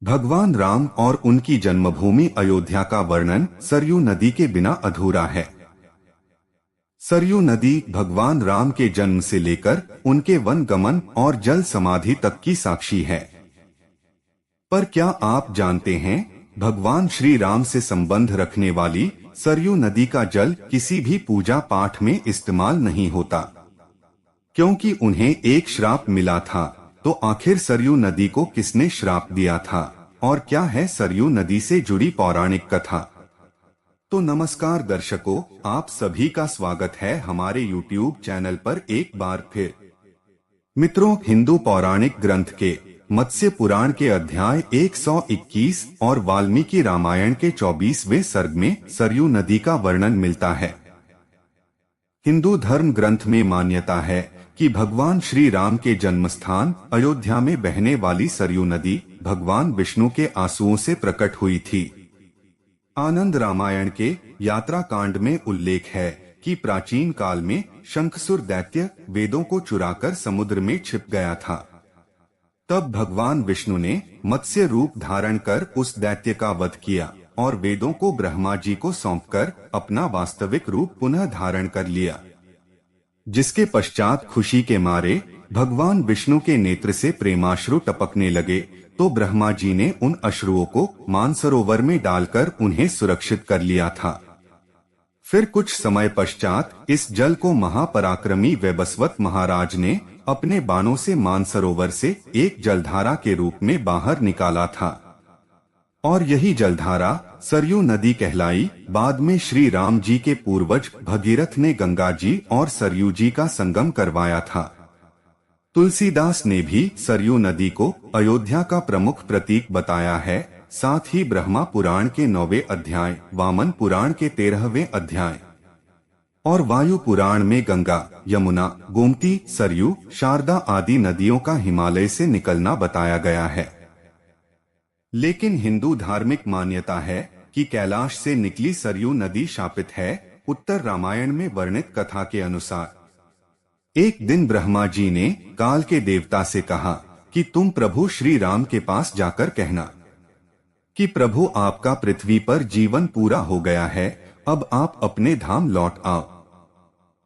भगवान राम और उनकी जन्मभूमि अयोध्या का वर्णन सरयू नदी के बिना अधूरा है। सरयू नदी भगवान राम के जन्म से लेकर उनके वन गमन और जल समाधि तक की साक्षी है। पर क्या आप जानते हैं, भगवान श्री राम से संबंध रखने वाली सरयू नदी का जल किसी भी पूजा पाठ में इस्तेमाल नहीं होता, क्योंकि उन्हें एक श्राप मिला था। तो आखिर सरयू नदी को किसने श्राप दिया था और क्या है सरयू नदी से जुड़ी पौराणिक कथा? तो नमस्कार दर्शकों, आप सभी का स्वागत है हमारे YouTube चैनल पर एक बार फिर। मित्रों, हिंदू पौराणिक ग्रंथ के मत्स्य पुराण के अध्याय 121 और वाल्मीकि रामायण के 24वें सर्ग में सरयू नदी का वर्णन मिलता है। हिंदू धर्म ग्रंथ में मान्यता है कि भगवान श्री राम के जन्म स्थान अयोध्या में बहने वाली सरयू नदी भगवान विष्णु के आंसुओं से प्रकट हुई थी। आनंद रामायण के यात्रा कांड में उल्लेख है कि प्राचीन काल में शंखसुर दैत्य वेदों को चुराकर समुद्र में छिप गया था। तब भगवान विष्णु ने मत्स्य रूप धारण कर उस दैत्य का वध किया और वेदों को ब्रह्मा जी को सौंपकर अपना वास्तविक रूप पुनः धारण कर लिया, जिसके पश्चात खुशी के मारे भगवान विष्णु के नेत्र से प्रेमाश्रु टपकने लगे। तो ब्रह्मा जी ने उन अश्रुओं को मानसरोवर में डालकर उन्हें सुरक्षित कर लिया था। फिर कुछ समय पश्चात इस जल को महापराक्रमी वैवस्वत महाराज ने अपने बाणों से मानसरोवर से एक जलधारा के रूप में बाहर निकाला था और यही जलधारा सरयू नदी कहलाई। बाद में श्री राम जी के पूर्वज भगीरथ ने गंगा जी और सरयू जी का संगम करवाया था। तुलसीदास ने भी सरयू नदी को अयोध्या का प्रमुख प्रतीक बताया है। साथ ही ब्रह्मा पुराण के 9वें अध्याय, वामन पुराण के 13वें अध्याय और वायु पुराण में गंगा, यमुना, गोमती, सरयू, शारदा आदि नदियों का हिमालय से निकलना बताया गया है। लेकिन हिंदू धार्मिक मान्यता है कि कैलाश से निकली सरयू नदी शापित है। उत्तर रामायण में वर्णित कथा के अनुसार एक दिन ब्रह्मा जी ने काल के देवता से कहा कि तुम प्रभु श्री राम के पास जाकर कहना कि प्रभु, आपका पृथ्वी पर जीवन पूरा हो गया है, अब आप अपने धाम लौट आओ।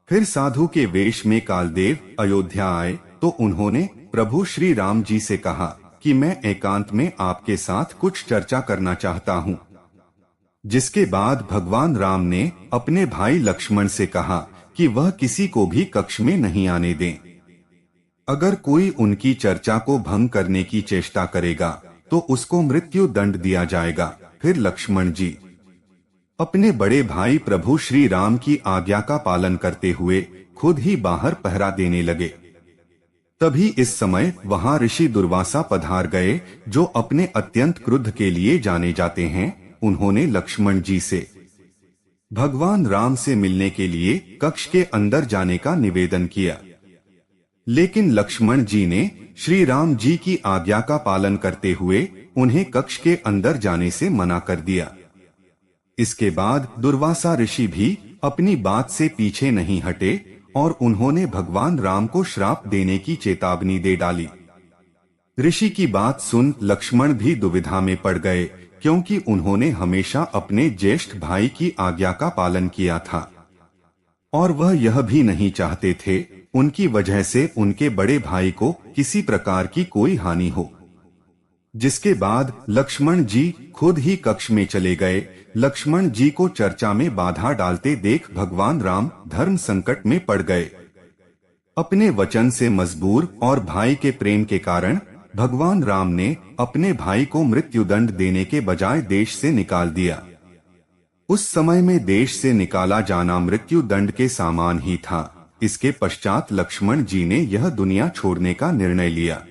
फिर साधु के वेश में कालदेव अयोध्या आए तो उन्होंने प्रभु श्री राम जी से कहा कि मैं एकांत में आपके साथ कुछ चर्चा करना चाहता हूँ। जिसके बाद भगवान राम ने अपने भाई लक्ष्मण से कहा कि वह किसी को भी कक्ष में नहीं आने दें। अगर कोई उनकी चर्चा को भंग करने की चेष्टा करेगा तो उसको मृत्यु दंड दिया जाएगा। फिर लक्ष्मण जी अपने बड़े भाई प्रभु श्री राम की आज्ञा का पालन करते हुए खुद ही बाहर पहरा देने लगे। तभी इस समय वहां ऋषि दुर्वासा पधार गए, जो अपने अत्यंत क्रुद्ध के लिए जाने जाते हैं। उन्होंने लक्ष्मण जी से भगवान राम से मिलने के लिए कक्ष के अंदर जाने का निवेदन किया, लेकिन लक्ष्मण जी ने श्री राम जी की आज्ञा का पालन करते हुए उन्हें कक्ष के अंदर जाने से मना कर दिया। इसके बाद दुर्वासा ऋषि भी अपनी बात से पीछे नहीं हटे और उन्होंने भगवान राम को श्राप देने की चेतावनी दे डाली। ऋषि की बात सुन लक्ष्मण भी दुविधा में पड़ गए, क्योंकि उन्होंने हमेशा अपने ज्येष्ठ भाई की आज्ञा का पालन किया था और वह यह भी नहीं चाहते थे उनकी वजह से उनके बड़े भाई को किसी प्रकार की कोई हानि हो। जिसके बाद लक्ष्मण जी खुद ही कक्ष में चले गए। लक्ष्मण जी को चर्चा में बाधा डालते देख भगवान राम धर्म संकट में पड़ गए। अपने वचन से मजबूर और भाई के प्रेम के कारण भगवान राम ने अपने भाई को मृत्युदंड देने के बजाय देश से निकाल दिया। उस समय में देश से निकाला जाना मृत्युदंड के समान ही था। इसके पश्चात लक्ष्मण जी ने यह दुनिया छोड़ने का निर्णय लिया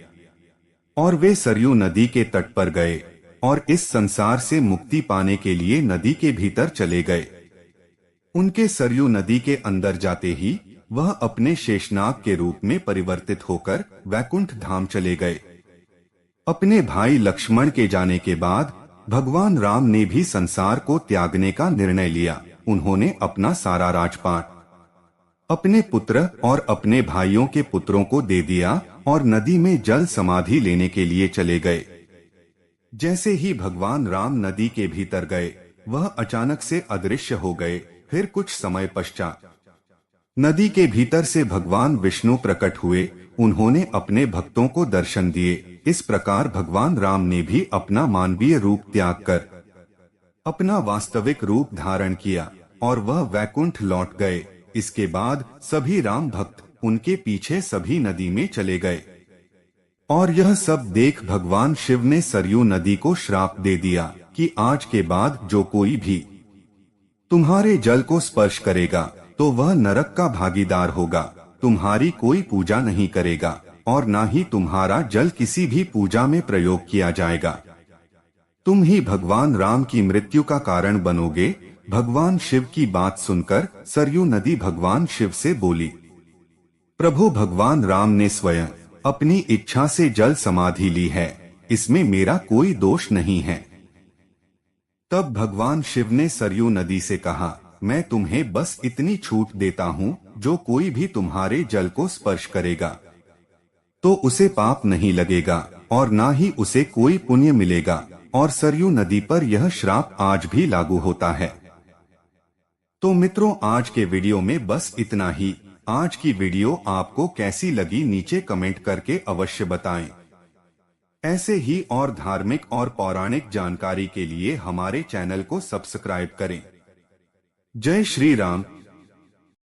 और वे सरयू नदी के तट पर गए और इस संसार से मुक्ति पाने के लिए नदी के भीतर चले गए। उनके सरयू नदी के अंदर जाते ही वह अपने शेषनाग के रूप में परिवर्तित होकर वैकुंठ धाम चले गए। अपने भाई लक्ष्मण के जाने के बाद भगवान राम ने भी संसार को त्यागने का निर्णय लिया। उन्होंने अपना सारा राजपाट अपने पुत्र और अपने भाइयों के पुत्रों को दे दिया और नदी में जल समाधि लेने के लिए चले गए। जैसे ही भगवान राम नदी के भीतर गए, वह अचानक से अदृश्य हो गए। फिर कुछ समय पश्चात नदी के भीतर से भगवान विष्णु प्रकट हुए। उन्होंने अपने भक्तों को दर्शन दिए। इस प्रकार भगवान राम ने भी अपना मानवीय रूप त्याग कर अपना वास्तविक रूप धारण किया और वह वैकुंठ लौट गए। इसके बाद सभी राम भक्त उनके पीछे सभी नदी में चले गए और यह सब देख भगवान शिव ने सरयू नदी को श्राप दे दिया कि आज के बाद जो कोई भी तुम्हारे जल को स्पर्श करेगा तो वह नरक का भागीदार होगा। तुम्हारी कोई पूजा नहीं करेगा और न ही तुम्हारा जल किसी भी पूजा में प्रयोग किया जाएगा। तुम ही भगवान राम की मृत्यु का कारण बनोगे। भगवान शिव की बात सुनकर सरयू नदी भगवान शिव से बोली, प्रभु भगवान राम ने स्वयं अपनी इच्छा से जल समाधि ली है, इसमें मेरा कोई दोष नहीं है। तब भगवान शिव ने सरयू नदी से कहा, मैं तुम्हें बस इतनी छूट देता हूँ, जो कोई भी तुम्हारे जल को स्पर्श करेगा तो उसे पाप नहीं लगेगा और ना ही उसे कोई पुण्य मिलेगा। और सरयू नदी पर यह श्राप आज भी लागू होता है। तो मित्रों, आज के वीडियो में बस इतना ही। आज की वीडियो आपको कैसी लगी नीचे कमेंट करके अवश्य बताएं। ऐसे ही और धार्मिक और पौराणिक जानकारी के लिए हमारे चैनल को सब्सक्राइब करें। जय श्री राम।